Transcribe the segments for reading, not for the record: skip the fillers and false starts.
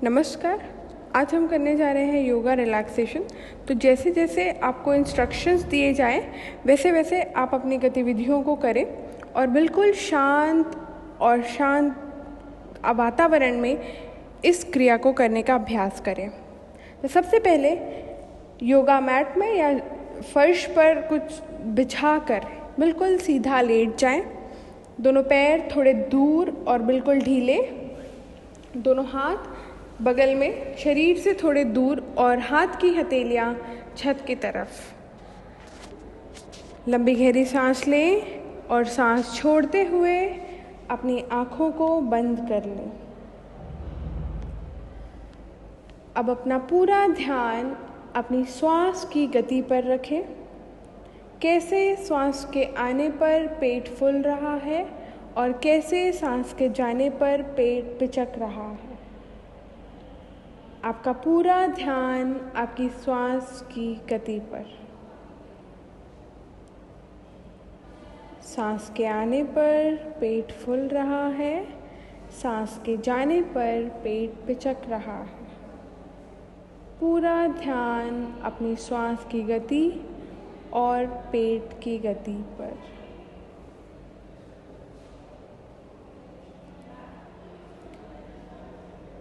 नमस्कार। आज हम करने जा रहे हैं योगा रिलैक्सेशन। तो जैसे जैसे आपको इंस्ट्रक्शंस दिए जाएं वैसे वैसे आप अपनी गतिविधियों को करें और बिल्कुल शांत वातावरण में इस क्रिया को करने का अभ्यास करें। तो सबसे पहले योगा मैट में या फर्श पर कुछ बिछाकर बिल्कुल सीधा लेट जाएं। दोनों पैर थोड़े दूर और बिल्कुल ढीले, दोनों हाथ बगल में, शरीर से थोड़े दूर और हाथ की हथेलियां छत की तरफ। लंबी गहरी सांस लें और सांस छोड़ते हुए अपनी आँखों को बंद कर लें। अब अपना पूरा ध्यान अपनी श्वास की गति पर रखें। कैसे श्वास के आने पर पेट फूल रहा है और कैसे सांस के जाने पर पेट पिचक रहा है। आपका पूरा ध्यान आपकी श्वास की गति पर। सांस के आने पर पेट फूल रहा है, सांस के जाने पर पेट पिचक रहा है। पूरा ध्यान अपनी श्वास की गति और पेट की गति पर।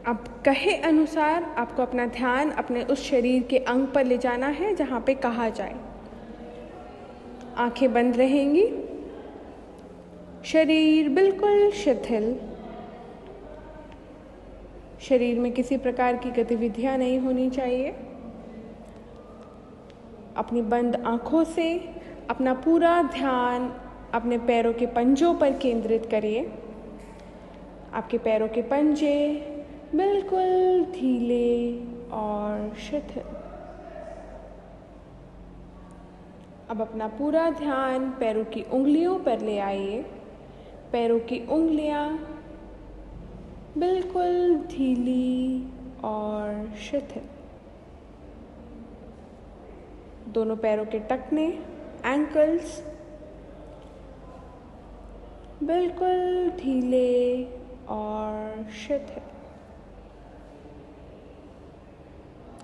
अब कहे अनुसार आपको अपना ध्यान अपने उस शरीर के अंग पर ले जाना है जहाँ पे कहा जाए। आंखें बंद रहेंगी, शरीर बिल्कुल शिथिल, शरीर में किसी प्रकार की गतिविधियाँ नहीं होनी चाहिए। अपनी बंद आँखों से अपना पूरा ध्यान अपने पैरों के पंजों पर केंद्रित करिए। आपके पैरों के पंजे बिल्कुल ढीले और शिथिल। अब अपना पूरा ध्यान पैरों की उंगलियों पर ले आइए। पैरों की उंगलियां बिल्कुल ढीली और शिथिल। दोनों पैरों के टखने, एंकल्स बिल्कुल ढीले और शिथिल।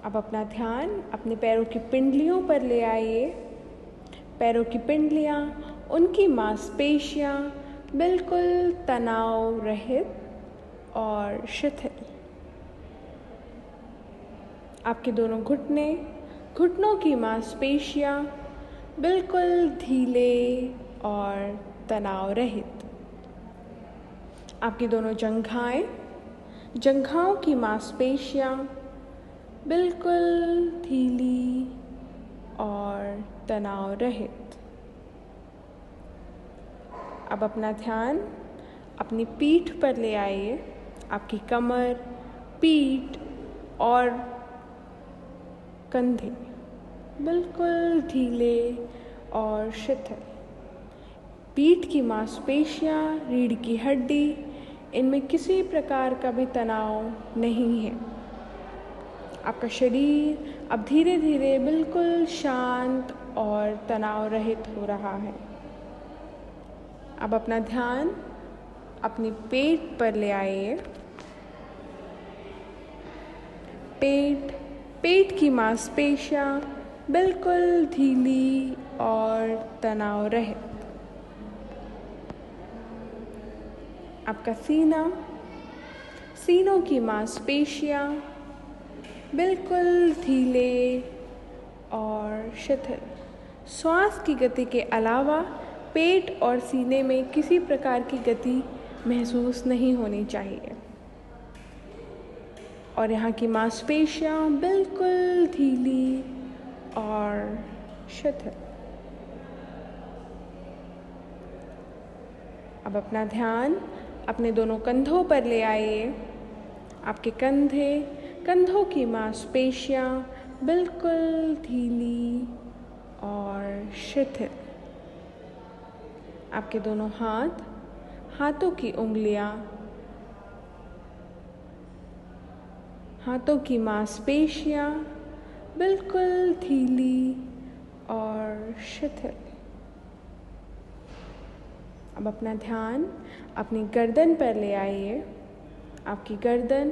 अब अपना ध्यान अपने पैरों की पिंडलियों पर ले आइए। पैरों की पिंडलियां, उनकी मांसपेशियां बिल्कुल तनाव रहित और शिथिल। आपके दोनों घुटनों की मांसपेशियां बिल्कुल ढीले और तनाव रहित। आपकी दोनों जंघाओं की मांसपेशियां बिल्कुल ढीली और तनाव रहित। अब अपना ध्यान अपनी पीठ पर ले आइए। आपकी कमर, पीठ और कंधे बिल्कुल ढीले और शिथिल। पीठ की मांसपेशियां, रीढ़ की हड्डी, इनमें किसी प्रकार का भी तनाव नहीं है। आपका शरीर अब धीरे धीरे बिल्कुल शांत और तनाव रहित हो रहा है। अब अपना ध्यान अपने पेट पर ले आइए। पेट की मांसपेशियां बिल्कुल ढीली और तनाव रहित। आपका सीनों की मांसपेशियां बिल्कुल ढीले और शिथिल। श्वास की गति के अलावा पेट और सीने में किसी प्रकार की गति महसूस नहीं होनी चाहिए। और यहाँ की मांसपेशियां बिल्कुल ढीली और शिथिल। अब अपना ध्यान अपने दोनों कंधों पर ले आइए। आपके कंधों की मांसपेशियां बिल्कुल ढीली और शिथिल। आपके दोनों हाथों की उंगलियां, हाथों की मांसपेशियां बिल्कुल ढीली और शिथिल। अब अपना ध्यान अपनी गर्दन पर ले आइए। आपकी गर्दन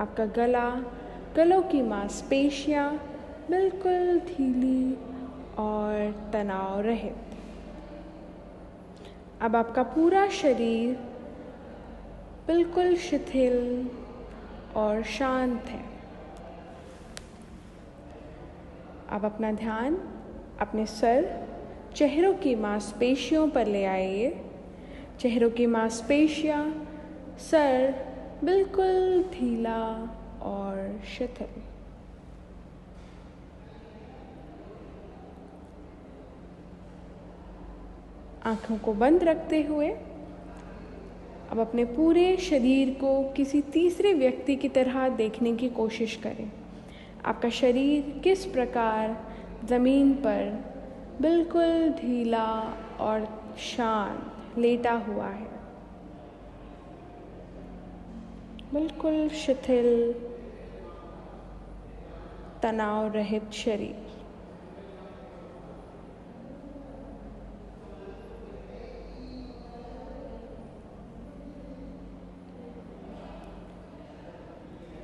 आपका गला, गलों की मांसपेशियाँ बिल्कुल ढीली और तनाव रहित। अब आपका पूरा शरीर बिल्कुल शिथिल और शांत है। अब अपना ध्यान अपने सर, चेहरों की मांसपेशियों पर ले आइए। चेहरों की मांसपेशियाँ, सर बिल्कुल ढीला और शिथिल। आँखों को बंद रखते हुए अब अपने पूरे शरीर को किसी तीसरे व्यक्ति की तरह देखने की कोशिश करें। आपका शरीर किस प्रकार ज़मीन पर बिल्कुल ढीला और शांत लेटा हुआ है, बिल्कुल शिथिल, तनाव रहित शरीर।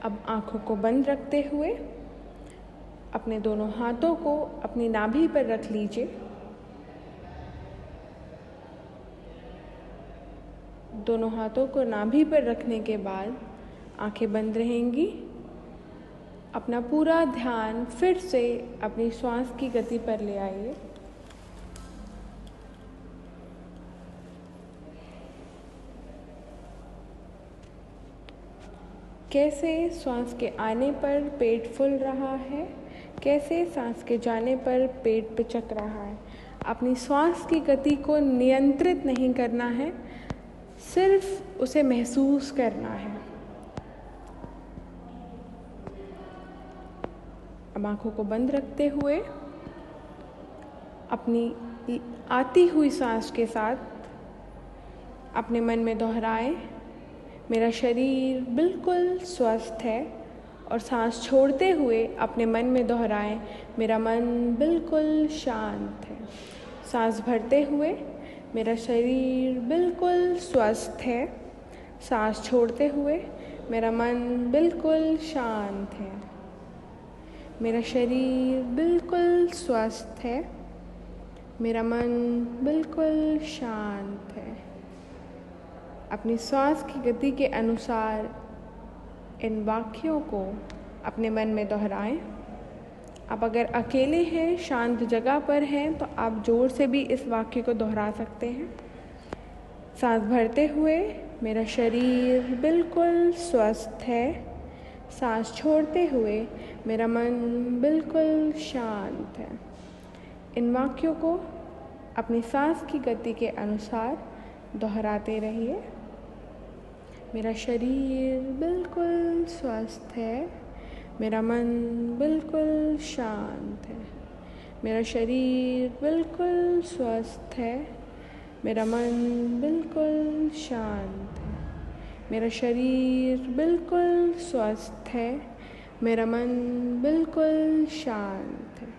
अब आँखों को बंद रखते हुए अपने दोनों हाथों को अपनी नाभि पर रख लीजिए। दोनों हाथों को नाभि पर रखने के बाद आंखें बंद रहेंगी। अपना पूरा ध्यान फिर से अपनी श्वास की गति पर ले आइए। कैसे सांस के आने पर पेट फूल रहा है, कैसे सांस के जाने पर पेट पिचक रहा है। अपनी श्वास की गति को नियंत्रित नहीं करना है, सिर्फ उसे महसूस करना है। अब आँखों को बंद रखते हुए अपनी आती हुई सांस के साथ अपने मन में दोहराएं, मेरा शरीर बिल्कुल स्वस्थ है। और सांस छोड़ते हुए अपने मन में दोहराएं, मेरा मन बिल्कुल शांत है। सांस भरते हुए मेरा शरीर बिल्कुल स्वस्थ है। सांस छोड़ते हुए मेरा मन बिल्कुल शांत है। मेरा शरीर बिल्कुल स्वस्थ है। मेरा मन बिल्कुल शांत है। अपनी श्वास की गति के अनुसार इन वाक्यों को अपने मन में दोहराएं। आप अगर अकेले हैं, शांत जगह पर हैं, तो आप जोर से भी इस वाक्य को दोहरा सकते हैं। सांस भरते हुए मेरा शरीर बिल्कुल स्वस्थ है। सांस छोड़ते हुए मेरा मन बिल्कुल शांत है। इन वाक्यों को अपनी सांस की गति के अनुसार दोहराते रहिए। मेरा शरीर बिल्कुल स्वस्थ है। मेरा मन बिल्कुल शांत है। मेरा शरीर बिल्कुल स्वस्थ है। मेरा मन बिल्कुल शांत है। मेरा शरीर बिल्कुल स्वस्थ है। मेरा मन बिल्कुल शांत है।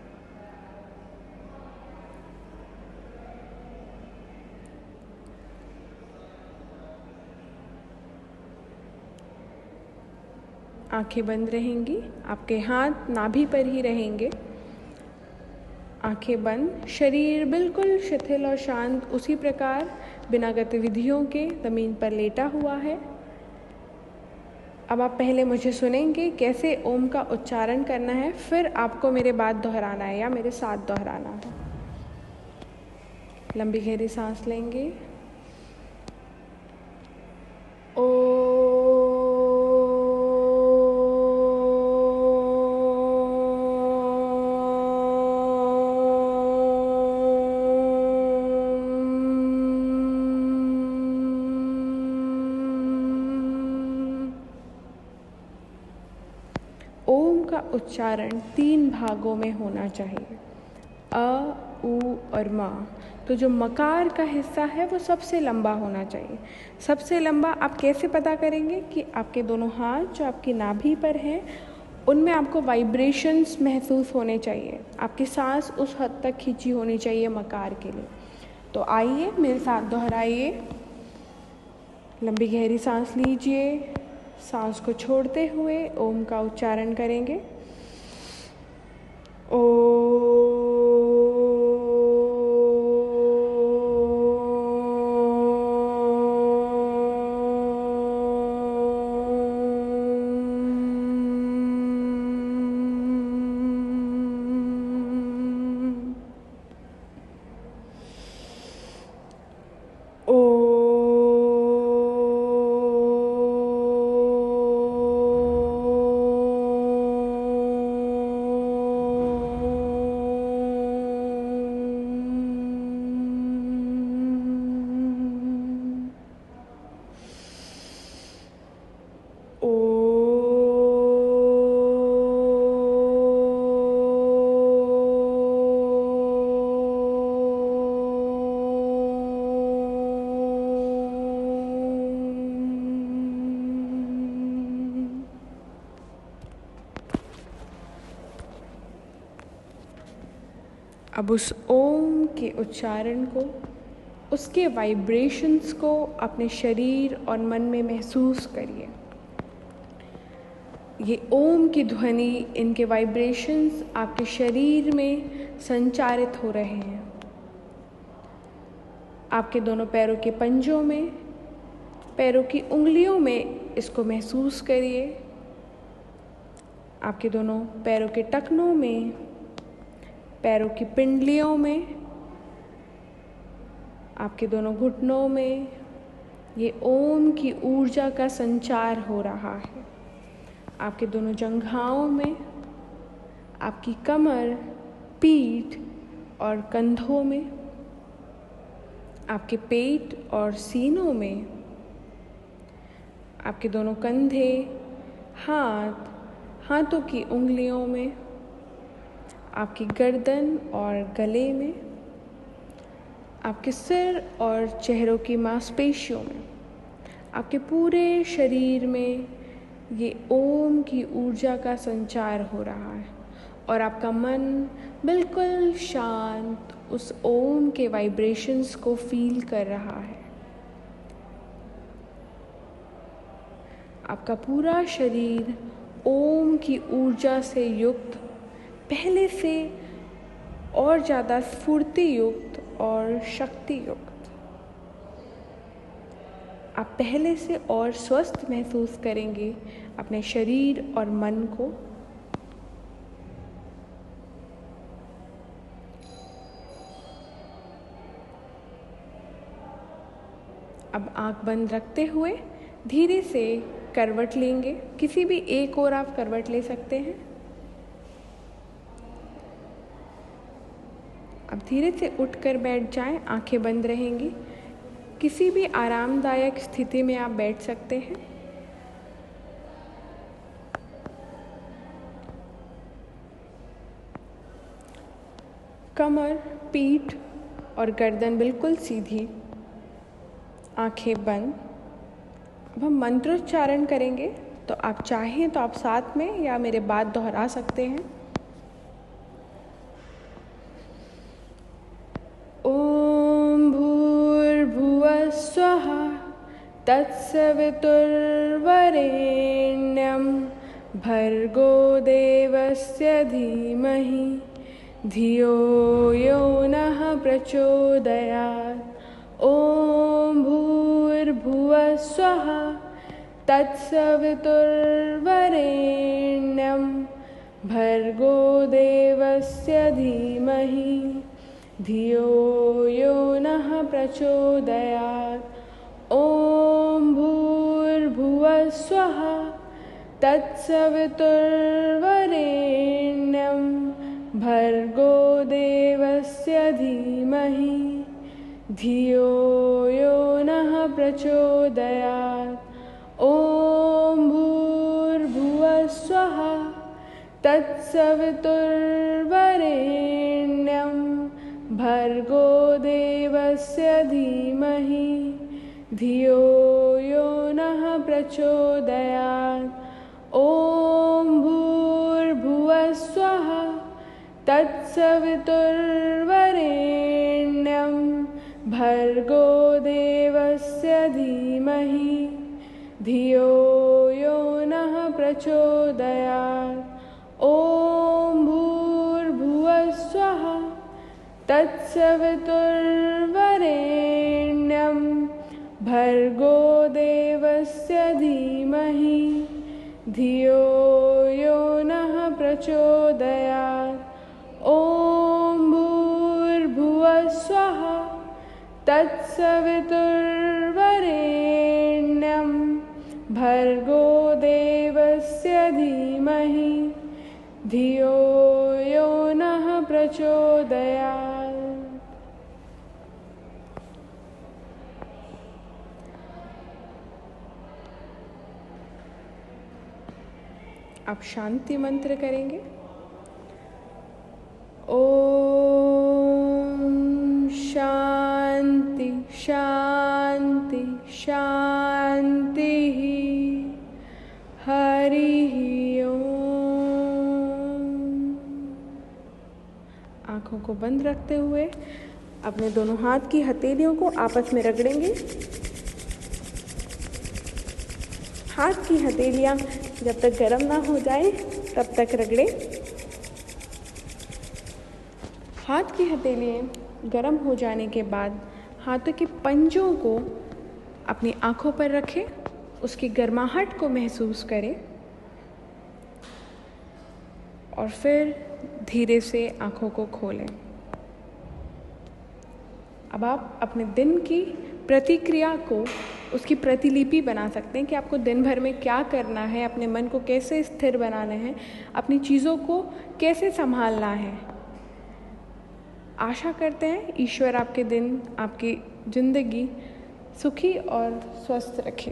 आंखें बंद रहेंगी, आपके हाथ नाभि पर ही रहेंगे। आंखें बंद, शरीर बिल्कुल शिथिल और शांत उसी प्रकार बिना गतिविधियों के ज़मीन पर लेटा हुआ है। अब आप पहले मुझे सुनेंगे कैसे ओम का उच्चारण करना है, फिर आपको मेरे बाद दोहराना है या मेरे साथ दोहराना है। लंबी गहरी सांस लेंगे। ओम का उच्चारण 3 भागों में होना चाहिए, अ, उ और म। तो जो मकार का हिस्सा है वो सबसे लंबा होना चाहिए। सबसे लंबा आप कैसे पता करेंगे कि आपके दोनों हाथ जो आपकी नाभि पर हैं उनमें आपको वाइब्रेशंस महसूस होने चाहिए। आपकी सांस उस हद तक खींची होनी चाहिए मकार के लिए। तो आइए मेरे साथ दोहराइए। लंबी गहरी सांस लीजिए, सांस को छोड़ते हुए ओम का उच्चारण करेंगे। ओ अब उस ओम के उच्चारण को, उसके वाइब्रेशंस को अपने शरीर और मन में महसूस करिए। ये ओम की ध्वनि, इनके वाइब्रेशंस आपके शरीर में संचारित हो रहे हैं। आपके दोनों पैरों के पंजों में, पैरों की उंगलियों में इसको महसूस करिए। आपके दोनों पैरों के टखनों में, पैरों की पिंडलियों में, आपके दोनों घुटनों में ये ओम की ऊर्जा का संचार हो रहा है। आपके दोनों जंघाओं में, आपकी कमर, पीठ और कंधों में, आपके पेट और सीनों में, आपके दोनों कंधे, हाथों की उंगलियों में, आपकी गर्दन और गले में, आपके सिर और चेहरों की मांसपेशियों में, आपके पूरे शरीर में ये ओम की ऊर्जा का संचार हो रहा है और आपका मन बिल्कुल शांत उस ओम के वाइब्रेशंस को फील कर रहा है। आपका पूरा शरीर ओम की ऊर्जा से युक्त, पहले से और ज़्यादा स्फूर्ति युक्त और शक्ति युक्त, आप पहले से और स्वस्थ महसूस करेंगे अपने शरीर और मन को। अब आंख बंद रखते हुए धीरे से करवट लेंगे। किसी भी एक ओर आप करवट ले सकते हैं। अब धीरे से उठकर बैठ जाएं, आंखें बंद रहेंगी। किसी भी आरामदायक स्थिति में आप बैठ सकते हैं। कमर, पीठ और गर्दन बिल्कुल सीधी, आंखें बंद। अब हम मंत्रोच्चारण करेंगे, तो आप चाहें तो आप साथ में या मेरे बाद दोहरा सकते हैं। ओम भूर्भुवः स्वः तत्सवितुर्वरेण्यं भर्गो देवस्य धीमहि धियो यो नः प्रचोदयात्। ओम भूर्भुवः स्वः तत्सवितुर्वरेण्यं भर्गो देवस्य धीमहि धियो यो नः प्रचोदयात्। ओम भूर्भुवः स्वः तत्सवितुर्वरेण्यं भर्गो देवस्य धीमहि धियो यो नः प्रचोदयात्। ओम भूर्भुवः स्वः तत्सवितुर्वरेण्यं भर्गो देवस्य धीमहि धियो यो नः प्रचोदयात्। ओम भूर्भुवः स्वः तत्सवितुर्वरेण्यं भर्गो देवस्य धीमहि धियो यो प्रचोदयात्। ॐ भूर्भुवः स्वः तत्सवितुर्वरेण्यं भर्गो देवस्य धीमहि धियो यो नः प्रचोदयात्। ॐ भूर्भुवः स्वः तत्सवितुर्वरेण्यं भर्गो देवस्य धीमहि धियो यो नः प्रचोदयात्। आप शांति मंत्र करेंगे। ओम शांति शांति शांति। हरि ओम। आँखों को बंद रखते हुए अपने दोनों हाथ की हथेलियों को आपस में रगड़ेंगे। हाथ की हथेलियाँ जब तक गर्म ना हो जाए तब तक रगड़ें। हाथ की हथेलियाँ गर्म हो जाने के बाद हाथों के पंजों को अपनी आँखों पर रखें, उसकी गर्माहट को महसूस करें और फिर धीरे से आँखों को खोलें। अब आप अपने दिन की प्रतिक्रिया को उसकी प्रतिलिपि बना सकते हैं कि आपको दिन भर में क्या करना है, अपने मन को कैसे स्थिर बनाना है, अपनी चीज़ों को कैसे संभालना है। आशा करते हैं ईश्वर आपके दिन, आपकी ज़िंदगी सुखी और स्वस्थ रखे।